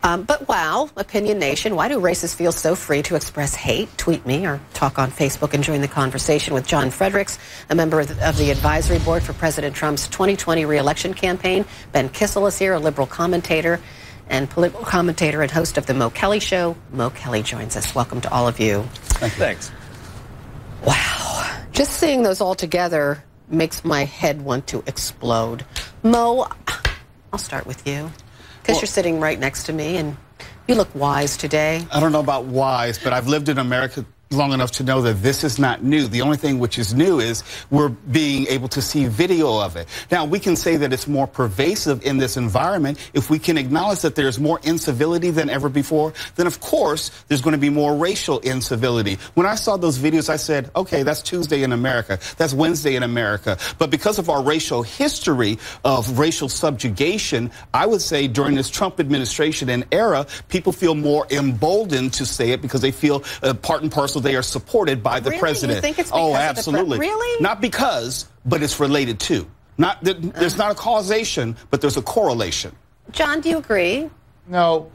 But wow, Opinion Nation, why do racists feel so free to express hate? Tweet me or talk on Facebook and join the conversation with John Fredericks, a member of the advisory board for President Trump's 2020 re-election campaign. Ben Kissel is here, a liberal commentator and political commentator and host of the Mo Kelly Show. Mo Kelly joins us. Welcome to all of you. Thanks. Wow. Just seeing those all together makes my head want to explode. Mo, I'll start with you. Because you're sitting right next to me, and you look wise today. I don't know about wise, but I've lived in America long enough to know that this is not new. The only thing which is new is we're being able to see video of it. Now, we can say that it's more pervasive in this environment if we can acknowledge that there's more incivility than ever before. Then, of course, there's going to be more racial incivility. When I saw those videos, I said, okay, that's Tuesday in America. That's Wednesday in America. But because of our racial history of racial subjugation, I would say during this Trump administration and era, people feel more emboldened to say it because they feel part and parcel they are supported by the president. You think it's because absolutely. Really? Not because, but it's related to. There's not a causation, but there's a correlation. John, do you agree? No.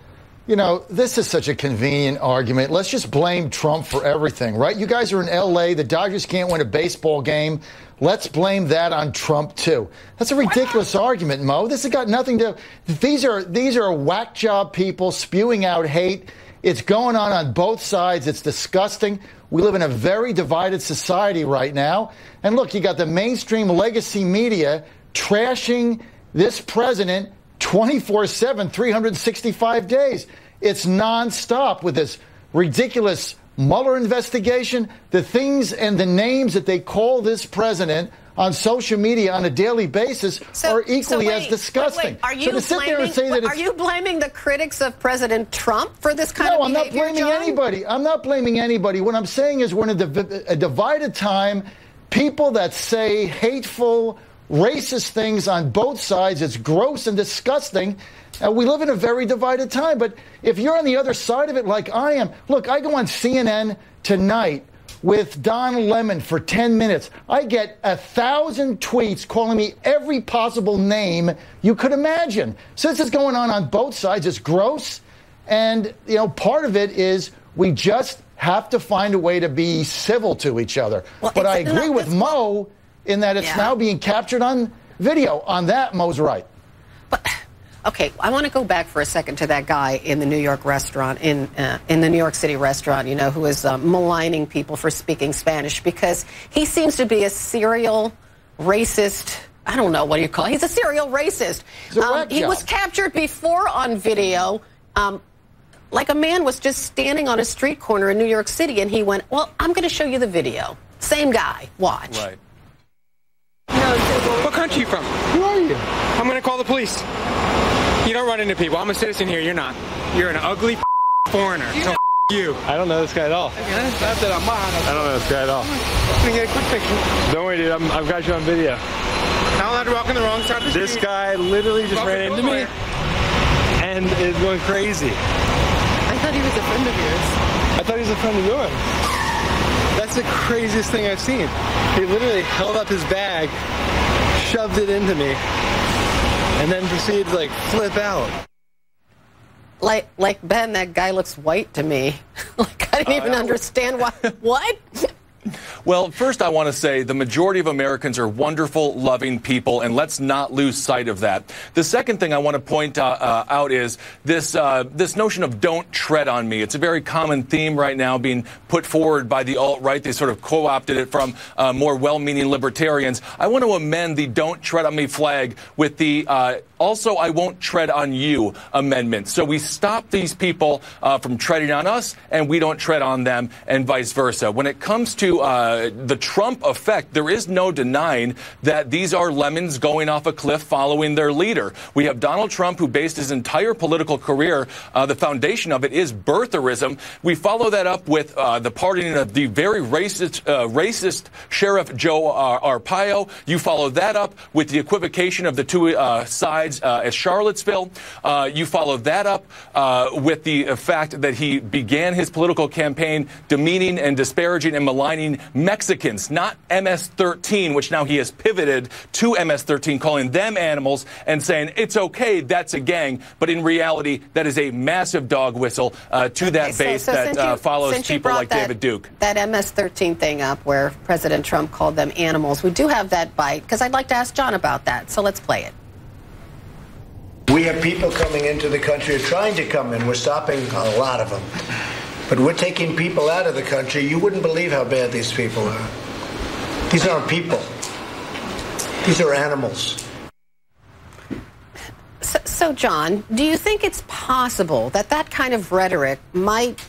You know, this is such a convenient argument. Let's just blame Trump for everything, right? You guys are in L.A. The Dodgers can't win a baseball game. Let's blame that on Trump, too. That's a ridiculous argument, Mo. This has got nothing to... These are whack job people spewing out hate. It's going on both sides. It's disgusting. We live in a very divided society right now. And look, you got the mainstream legacy media trashing this president 24/7, 365 days. It's nonstop with this ridiculous Mueller investigation. The things and the names that they call this president on social media on a daily basis are equally as disgusting. Are you blaming the critics of President Trump for this kind of behavior? No, I'm not blaming anybody. I'm not blaming anybody. What I'm saying is we're in a divided time. People that say hateful, racist things on both sides, it's gross and disgusting. We live in a very divided time. But if you're on the other side of it like I am, look, I go on CNN tonight with Don Lemon for 10 minutes. I get 1,000 tweets calling me every possible name you could imagine. So this is going on both sides. It's gross. And, you know, part of it is we just have to find a way to be civil to each other. Well, but I agree with Mo in that it's now being captured on video. On that, Mo's right. But okay, I want to go back for a second to that guy in the New York restaurant, in the New York City restaurant, you know, who is maligning people for speaking Spanish because he seems to be a serial racist. I don't know what you call it. He's a serial racist. He was captured before on video. Like a man was just standing on a street corner in New York City, and he went, well, I'm going to show you the video. Same guy. Watch. Right. What country are you from? Who are you? I'm going to call the police. You don't run into people. I'm a citizen here. You're not. You're an ugly foreigner. So you. I don't know this guy at all. I don't know this guy at all. Can I get a quick picture? Don't worry, dude. I've got you on video. Not allowed to walk on the wrong side of the street. This guy literally just ran into me and is going crazy. I thought he was a friend of yours. I thought he was a friend of yours. That's the craziest thing I've seen. He literally held up his bag, shoved it into me, and then proceeded to, like, flip out. Like Ben, that guy looks white to me. Like, I didn't even understand why. What? Well, first I want to say the majority of Americans are wonderful, loving people, and let's not lose sight of that. The second thing I want to point out is this notion of don't tread on me. It's a very common theme right now being put forward by the alt-right. They sort of co-opted it from more well-meaning libertarians. I want to amend the don't tread on me flag with the also I won't tread on you amendment. So we stop these people from treading on us, and we don't tread on them, and vice versa. When it comes to the Trump effect, there is no denying that these are lemons going off a cliff following their leader. We have Donald Trump, who based his entire political career, the foundation of it is birtherism. We follow that up with the pardoning of the very racist Sheriff Joe Arpaio. You follow that up with the equivocation of the two sides at Charlottesville. You follow that up with the fact that he began his political campaign demeaning and disparaging and maligning Mexicans, not MS-13, which now he has pivoted to MS-13, calling them animals and saying it's okay, that's a gang. But in reality, that is a massive dog whistle to that base that follows people like David Duke. That MS-13 thing up where President Trump called them animals. We do have that bite because I'd like to ask John about that. So let's play it. We have people coming into the country or trying to come in. We're stopping a lot of them. But we're taking people out of the country. You wouldn't believe how bad these people are. These aren't people. These are animals. So, John, do you think it's possible that that kind of rhetoric might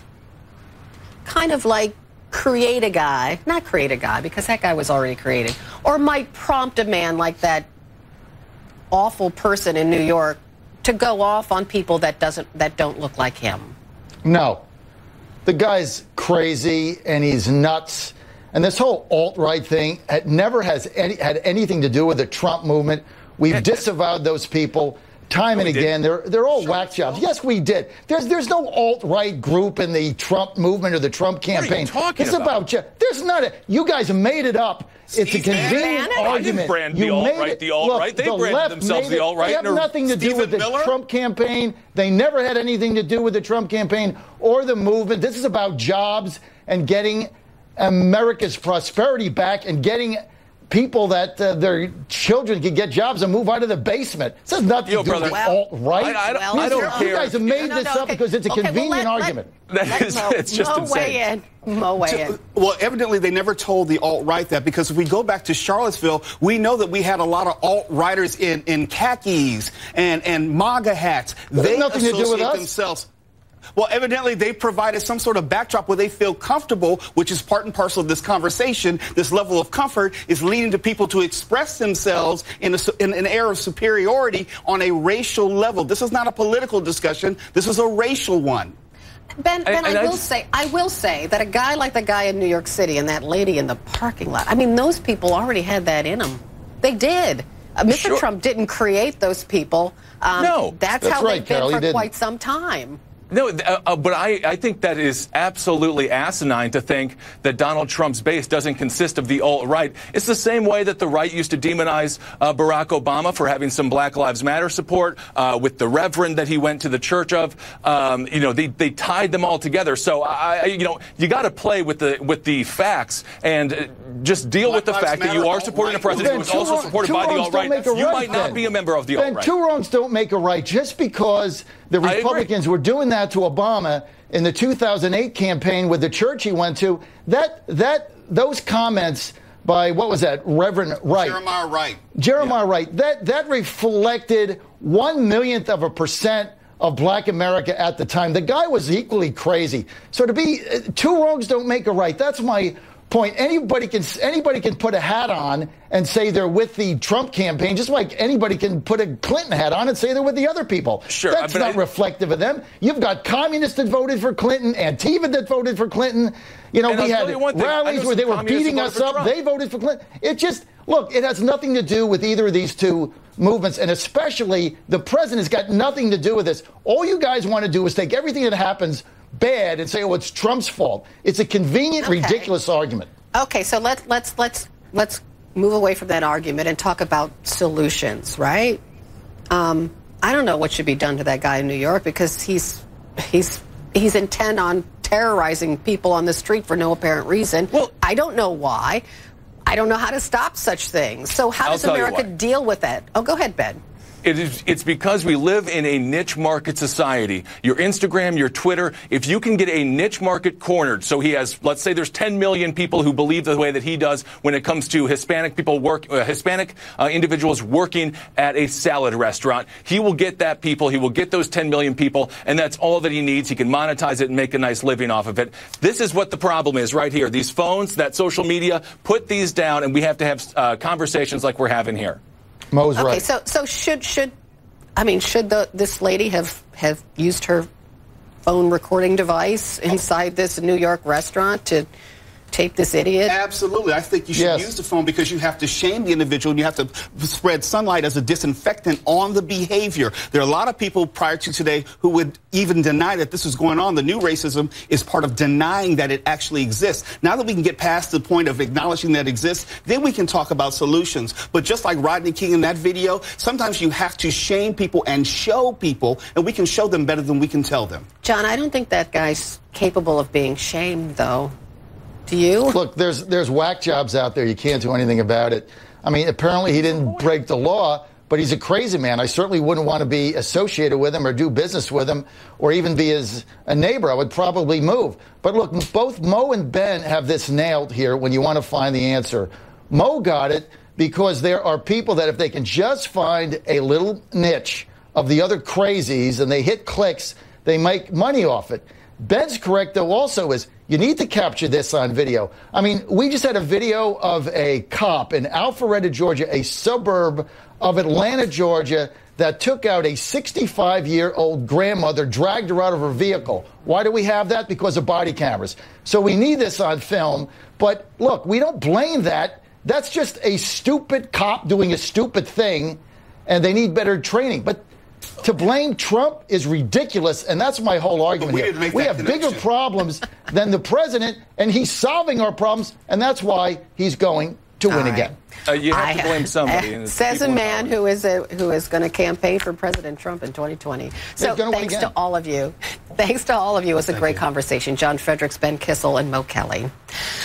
kind of like create a guy, not create a guy because that guy was already created, or might prompt a man like that awful person in New York to go off on people that don't look like him? No. The guy's crazy and he's nuts. And this whole alt-right thing never has had anything to do with the Trump movement. We've disavowed those people time and again. They're all whack jobs. Yes, we did. There's no alt-right group in the Trump movement or the Trump campaign. What are you talking about? There's not a. You guys made it up. It's a convenient argument. I didn't brand the alt-right. The alt-right. They branded themselves the alt-right. They have nothing to do with the Trump campaign. They never had anything to do with the Trump campaign or the movement. This is about jobs and getting America's prosperity back and getting people that their children can get jobs and move out of the basement. This has nothing to do with alt-right. I don't care. You guys have made this up because it's a convenient argument. It's just insane. Well, evidently they never told the alt-right that, because if we go back to Charlottesville, we know that we had a lot of alt-righters in khakis and MAGA hats. They nothing to do with us. Themselves. Well, evidently they provided some sort of backdrop where they feel comfortable, which is part and parcel of this conversation. This level of comfort is leading to people to express themselves in an air of superiority on a racial level. This is not a political discussion. This is a racial one. Ben, I will say that a guy like the guy in New York City and that lady in the parking lot, I mean, those people already had that in them. They did. Mr. Trump didn't create those people. No. That's how they've been for quite some time. No, but I think that is absolutely asinine to think that Donald Trump's base doesn't consist of the alt-right. It's the same way that the right used to demonize Barack Obama for having some Black Lives Matter support with the reverend that he went to the church of. They tied them all together. So you got to play with the facts and just deal with the fact that you are supporting a president who is also supported by the alt-right. You might not be a member of the alt-right. Two wrongs don't make a right. Just because the Republicans were doing that to Obama in the 2008 campaign with the church he went to, those comments by, what was that, Reverend Wright? Jeremiah Wright. That reflected 1/1,000,000% of black America at the time. The guy was equally crazy. So to be two wrongs don't make a right. That's my point. Anybody can put a hat on and say they're with the Trump campaign, just like anybody can put a Clinton hat on and say they're with the other people. Sure, that's not reflective of them. You've got communists that voted for Clinton, Antifa that voted for Clinton. We had rallies where they were beating us up. They voted for Clinton. It has nothing to do with either of these two movements, and especially the president's got nothing to do with this. All you guys want to do is take everything that happens bad and say, oh, it's Trump's fault. It's a convenient, ridiculous argument. Okay, so let's move away from that argument and talk about solutions, right? I don't know what should be done to that guy in New York because he's intent on terrorizing people on the street for no apparent reason. Well, I don't know why. I don't know how to stop such things. So how does America deal with that? Oh, go ahead, Ben. It's because we live in a niche market society. Your Instagram, your Twitter, if you can get a niche market cornered, so he has, let's say there's 10 million people who believe the way that he does when it comes to Hispanic people individuals working at a salad restaurant. He will get that people, he will get those 10 million people, and that's all that he needs. He can monetize it and make a nice living off of it. This is what the problem is right here. These phones, that social media, put these down, and we have to have conversations like we're having here. Mo's right. Okay, so should this lady have used her phone recording device inside this New York restaurant to tape this idiot? Absolutely. I think you should use the phone because you have to shame the individual and you have to spread sunlight as a disinfectant on the behavior. There are a lot of people prior to today who would even deny that this is going on. The new racism is part of denying that it actually exists. Now that we can get past the point of acknowledging that it exists, then we can talk about solutions. But just like Rodney King in that video, sometimes you have to shame people and show people, and we can show them better than we can tell them. John, I don't think that guy's capable of being shamed, though. Do you? Look, there's whack jobs out there. You can't do anything about it. I mean, apparently he didn't break the law, but he's a crazy man. I certainly wouldn't want to be associated with him or do business with him or even be a neighbor. I would probably move. But look, both Mo and Ben have this nailed here when you want to find the answer. Mo got it because there are people that if they can just find a little niche of the other crazies and they hit clicks, they make money off it. Ben's correct, though, also is you need to capture this on video. I mean, we just had a video of a cop in Alpharetta, Georgia, a suburb of Atlanta, Georgia, that took out a 65-year-old grandmother, dragged her out of her vehicle. Why do we have that? Because of body cameras. So we need this on film. But look, we don't blame that. That's just a stupid cop doing a stupid thing, and they need better training. But to blame Trump is ridiculous, and that's my whole argument here. We have bigger problems than the president, and he's solving our problems, and that's why he's going to win again. You have to blame somebody. Says a man who is going to campaign for President Trump in 2020. So thanks to all of you. Thanks to all of you. It was a great conversation. John Fredericks, Ben Kissel, and Mo Kelly.